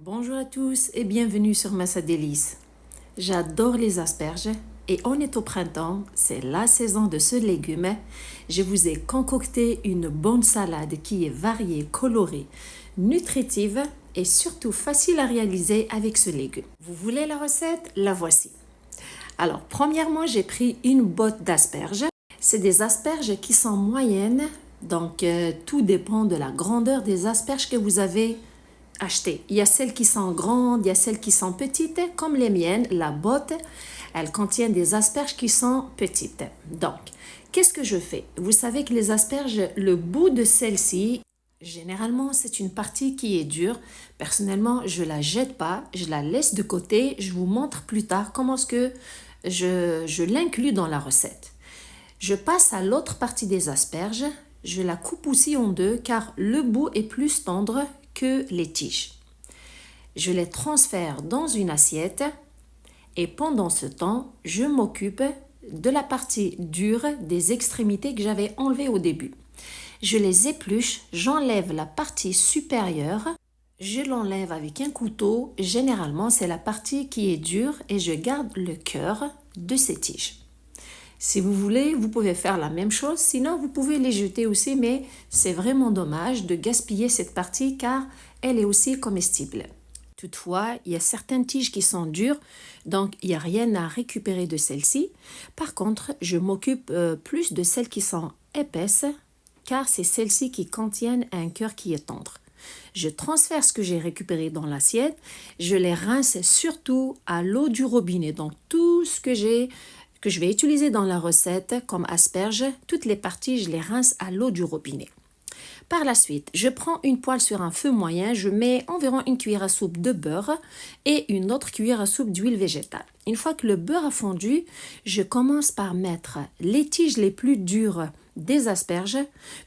Bonjour à tous et bienvenue sur Massa Délices. J'adore les asperges et on est au printemps, c'est la saison de ce légume. Je vous ai concocté une bonne salade qui est variée, colorée, nutritive et surtout facile à réaliser avec ce légume. Vous voulez la recette? La voici. Alors, premièrement, j'ai pris une botte d'asperges. C'est des asperges qui sont moyennes, donc tout dépend de la grandeur des asperges que vous avez achetées. Il y a celles qui sont grandes, il y a celles qui sont petites, comme les miennes. La botte, elle contient des asperges qui sont petites. Donc, qu'est-ce que je fais? Vous savez que les asperges, le bout de celle-ci, généralement, c'est une partie qui est dure. Personnellement, je la jette pas, je la laisse de côté. Je vous montre plus tard comment est-ce que je l'inclus dans la recette. Je passe à l'autre partie des asperges. Je la coupe aussi en deux car le bout est plus tendre que les tiges. Je les transfère dans une assiette et pendant ce temps, je m'occupe de la partie dure des extrémités que j'avais enlevées au début. Je les épluche, j'enlève la partie supérieure, je l'enlève avec un couteau. Généralement, c'est la partie qui est dure et je garde le cœur de ces tiges. Si vous voulez, vous pouvez faire la même chose, sinon vous pouvez les jeter aussi, mais c'est vraiment dommage de gaspiller cette partie car elle est aussi comestible. Toutefois, il y a certaines tiges qui sont dures, donc il n'y a rien à récupérer de celles-ci. Par contre, je m'occupe plus de celles qui sont épaisses, car c'est celles-ci qui contiennent un cœur qui est tendre. Je transfère ce que j'ai récupéré dans l'assiette, je les rince surtout à l'eau du robinet. Donc tout ce que je vais utiliser dans la recette comme asperges, toutes les parties, je les rince à l'eau du robinet. Par la suite, je prends une poêle sur un feu moyen, je mets environ une cuillère à soupe de beurre et une autre cuillère à soupe d'huile végétale. Une fois que le beurre a fondu, je commence par mettre les tiges les plus dures des asperges,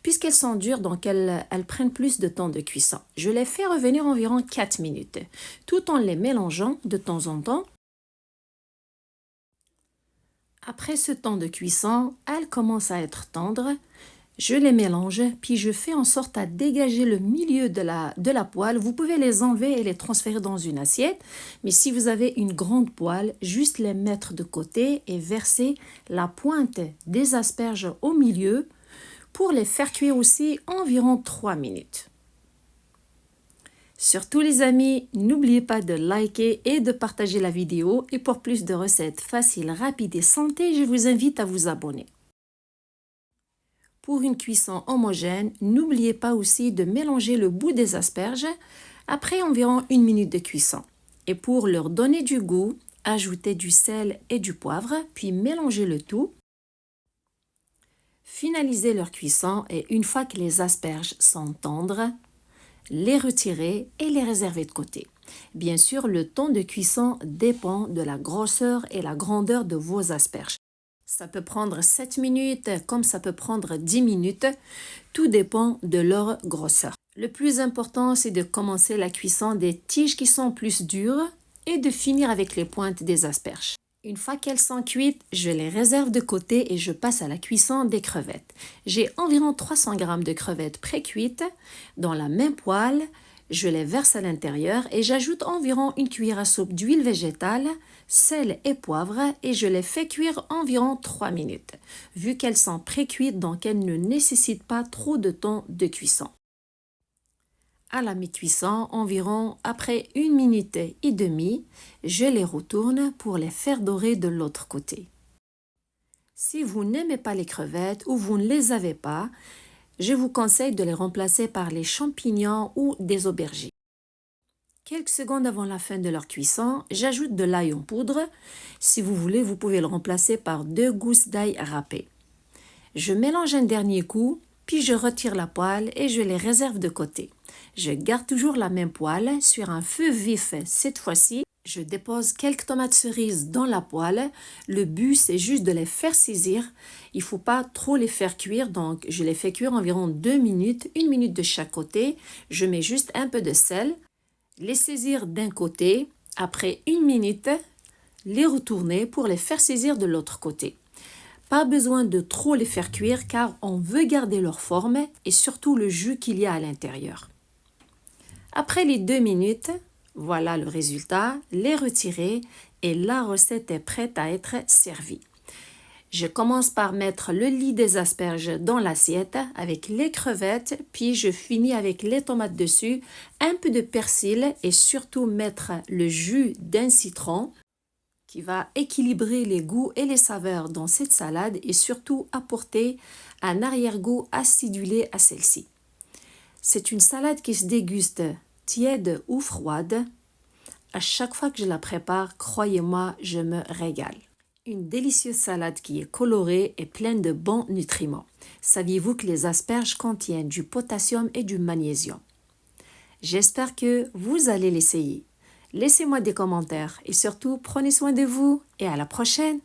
puisqu'elles sont dures, donc elles prennent plus de temps de cuisson. Je les fais revenir environ 4 minutes, tout en les mélangeant de temps en temps. Après ce temps de cuisson, elles commencent à être tendres. Je les mélange, puis je fais en sorte à dégager le milieu de la poêle. Vous pouvez les enlever et les transférer dans une assiette. Mais si vous avez une grande poêle, juste les mettre de côté et verser la pointe des asperges au milieu pour les faire cuire aussi environ 3 minutes. Surtout les amis, n'oubliez pas de liker et de partager la vidéo. Et pour plus de recettes faciles, rapides et santé, je vous invite à vous abonner. Pour une cuisson homogène, n'oubliez pas aussi de mélanger le bout des asperges après environ 1 minute de cuisson. Et pour leur donner du goût, ajoutez du sel et du poivre, puis mélangez le tout. Finalisez leur cuisson et une fois que les asperges sont tendres, les retirer et les réserver de côté. Bien sûr, le temps de cuisson dépend de la grosseur et la grandeur de vos asperges. Ça peut prendre 7 minutes comme ça peut prendre 10 minutes. Tout dépend de leur grosseur. Le plus important, c'est de commencer la cuisson des tiges qui sont plus dures et de finir avec les pointes des asperges. Une fois qu'elles sont cuites, je les réserve de côté et je passe à la cuisson des crevettes. J'ai environ 300 g de crevettes pré-cuites dans la même poêle. Je les verse à l'intérieur et j'ajoute environ une cuillère à soupe d'huile végétale, sel et poivre et je les fais cuire environ 3 minutes. Vu qu'elles sont pré-cuites, donc elles ne nécessitent pas trop de temps de cuisson. À la mi-cuisson, environ après 1 minute et demie, je les retourne pour les faire dorer de l'autre côté. Si vous n'aimez pas les crevettes ou vous ne les avez pas, je vous conseille de les remplacer par les champignons ou des aubergines. Quelques secondes avant la fin de leur cuisson, j'ajoute de l'ail en poudre. Si vous voulez, vous pouvez le remplacer par 2 gousses d'ail râpées. Je mélange un dernier coup, puis je retire la poêle et je les réserve de côté. Je garde toujours la même poêle sur un feu vif cette fois-ci. Je dépose quelques tomates cerises dans la poêle. Le but, c'est juste de les faire saisir. Il ne faut pas trop les faire cuire, donc je les fais cuire environ 2 minutes, 1 minute de chaque côté. Je mets juste un peu de sel, les saisir d'un côté. Après 1 minute, les retourner pour les faire saisir de l'autre côté. Pas besoin de trop les faire cuire car on veut garder leur forme et surtout le jus qu'il y a à l'intérieur. Après les 2 minutes, Voilà le résultat, les retirer et la recette est prête à être servie. Je commence par mettre le lit des asperges dans l'assiette avec les crevettes, puis je finis avec les tomates dessus, un peu de persil et surtout mettre le jus d'un citron qui va équilibrer les goûts et les saveurs dans cette salade et surtout apporter un arrière-goût acidulé à celle-ci. C'est une salade qui se déguste tiède ou froide. À chaque fois que je la prépare, croyez-moi, je me régale. Une délicieuse salade qui est colorée et pleine de bons nutriments. Saviez-vous que les asperges contiennent du potassium et du magnésium? J'espère que vous allez l'essayer. Laissez-moi des commentaires et surtout prenez soin de vous et à la prochaine.